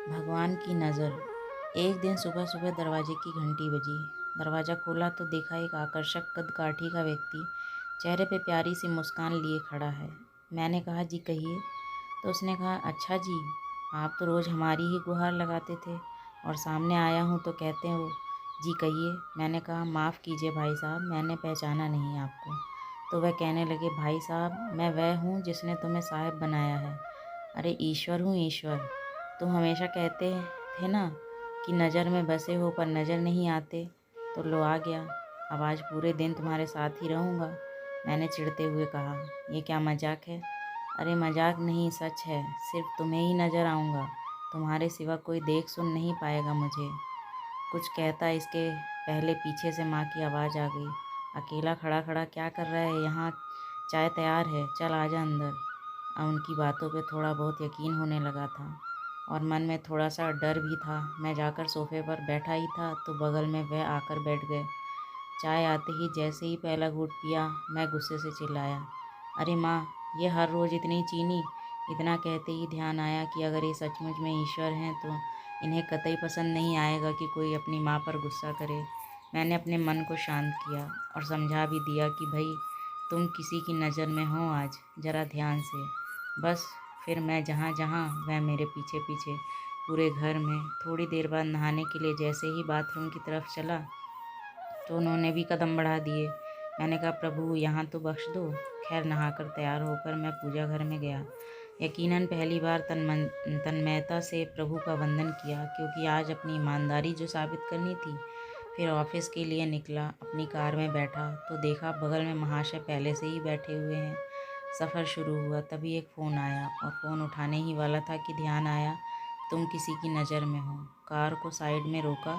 भगवान की नज़र। एक दिन सुबह सुबह दरवाजे की घंटी बजी। दरवाज़ा खोला तो देखा एक आकर्षक कद-काठी का व्यक्ति चेहरे पे प्यारी सी मुस्कान लिए खड़ा है। मैंने कहा, जी कहिए। तो उसने कहा, अच्छा जी, आप तो रोज़ हमारी ही गुहार लगाते थे और सामने आया हूँ तो कहते हो जी कहिए। मैंने कहा, माफ़ कीजिए भाई साहब, मैंने पहचाना नहीं आपको। तो वह कहने लगे, भाई साहब, मैं वह हूँ जिसने तुम्हें साहब बनाया है। अरे ईश्वर हूँ ईश्वर। तुम हमेशा कहते थे ना कि नज़र में बसे हो पर नज़र नहीं आते, तो लो आ गया। अब आज पूरे दिन तुम्हारे साथ ही रहूँगा। मैंने चिढ़ते हुए कहा, ये क्या मजाक है? अरे मजाक नहीं, सच है। सिर्फ तुम्हें ही नज़र आऊँगा, तुम्हारे सिवा कोई देख सुन नहीं पाएगा मुझे। कुछ कहता इसके पहले पीछे से माँ की आवाज़ आ गई, अकेला खड़ा खड़ा क्या कर रहा है यहाँ? चाय तैयार है, चल आजा अंदर। अब उनकी बातों पे थोड़ा बहुत यकीन होने लगा था और मन में थोड़ा सा डर भी था। मैं जाकर सोफे पर बैठा ही था तो बगल में वह आकर बैठ गए। चाय आते ही जैसे ही पहला घूंट पिया, मैं गुस्से से चिल्लाया, अरे माँ, ये हर रोज़ इतनी चीनी? इतना कहते ही ध्यान आया कि अगर ये सचमुच में ईश्वर हैं तो इन्हें कतई पसंद नहीं आएगा कि कोई अपनी माँ पर गुस्सा करे। मैंने अपने मन को शांत किया और समझा भी दिया कि भाई, तुम किसी की नज़र में हो आज, ज़रा ध्यान से। बस फिर मैं जहाँ जहाँ वह मेरे पीछे पीछे पूरे घर में। थोड़ी देर बाद नहाने के लिए जैसे ही बाथरूम की तरफ चला तो उन्होंने भी कदम बढ़ा दिए। मैंने कहा, प्रभु यहाँ तो बख्श दो। खैर नहाकर तैयार होकर मैं पूजा घर में गया। यकीनन पहली बार तन्मयता से प्रभु का वंदन किया, क्योंकि आज अपनी ईमानदारी जो साबित करनी थी। फिर ऑफिस के लिए निकला। अपनी कार में बैठा तो देखा बगल में महाशय पहले से ही बैठे हुए हैं। सफ़र शुरू हुआ तभी एक फ़ोन आया और फ़ोन उठाने ही वाला था कि ध्यान आया, तुम किसी की नज़र में हो। कार को साइड में रोका,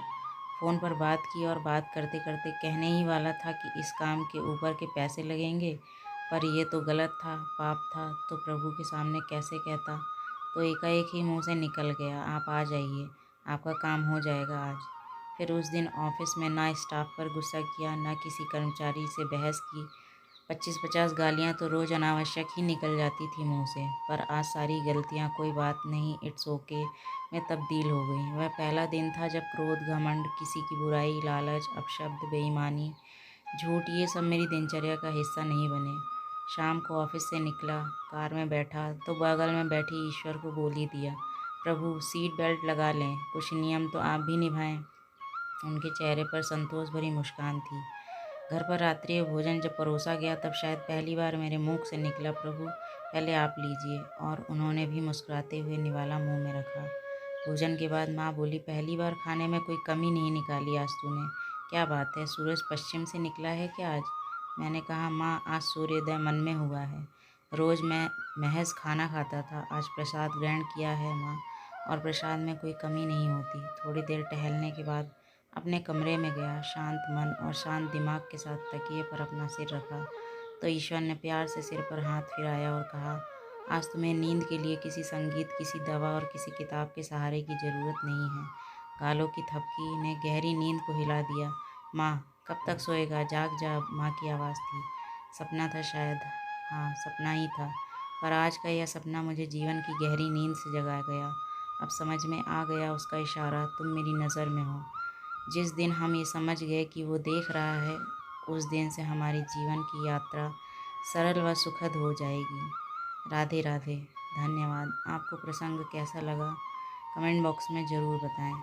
फ़ोन पर बात की और बात करते करते कहने ही वाला था कि इस काम के ऊपर के पैसे लगेंगे, पर यह तो गलत था, पाप था, तो प्रभु के सामने कैसे कहता। तो एकाएक ही मुंह से निकल गया, आप आ जाइए, आपका काम हो जाएगा आज। फिर उस दिन ऑफिस में ना स्टाफ पर गुस्सा किया, ना किसी कर्मचारी से बहस की। 25-50 गालियाँ तो रोज़ अनावश्यक ही निकल जाती थी मुंह से, पर आज सारी गलतियाँ कोई बात नहीं, इट्स ओके में तब्दील हो गई। वह पहला दिन था जब क्रोध, घमंड, किसी की बुराई, लालच, अपशब्द, बेईमानी, झूठ, ये सब मेरी दिनचर्या का हिस्सा नहीं बने। शाम को ऑफिस से निकला, कार में बैठा तो बगल में बैठे ईश्वर को बोल ही दिया, प्रभु सीट बेल्ट लगा लें, कुछ नियम तो आप भी निभाएं। उनके चेहरे पर संतोष भरी मुस्कान थी। घर पर रात्रि भोजन जब परोसा गया तब शायद पहली बार मेरे मुख से निकला, प्रभु पहले आप लीजिए, और उन्होंने भी मुस्कुराते हुए निवाला मुंह में रखा। भोजन के बाद माँ बोली, पहली बार खाने में कोई कमी नहीं निकाली आज तूने। क्या बात है, सूरज पश्चिम से निकला है क्या आज? मैंने कहा, माँ आज सूर्योदय मन में हुआ है। रोज़ मैं महज खाना खाता था, आज प्रसाद ग्रहण किया है माँ, और प्रसाद में कोई कमी नहीं होती। थोड़ी देर टहलने के बाद अपने कमरे में गया, शांत मन और शांत दिमाग के साथ तकिए पर अपना सिर रखा तो ईश्वर ने प्यार से सिर पर हाथ फिराया और कहा, आज तुम्हें नींद के लिए किसी संगीत, किसी दवा और किसी किताब के सहारे की ज़रूरत नहीं है। गालों की थपकी ने गहरी नींद को हिला दिया। माँ, कब तक सोएगा, जाग जा, माँ की आवाज़ थी। सपना था शायद, हाँ सपना ही था, पर आज का यह सपना मुझे जीवन की गहरी नींद से जगा गया। अब समझ में आ गया उसका इशारा, तुम मेरी नज़र में हो। जिस दिन हम ये समझ गए कि वो देख रहा है, उस दिन से हमारी जीवन की यात्रा सरल व सुखद हो जाएगी। राधे राधे। धन्यवाद। आपको प्रसंग कैसा लगा कमेंट बॉक्स में ज़रूर बताएं।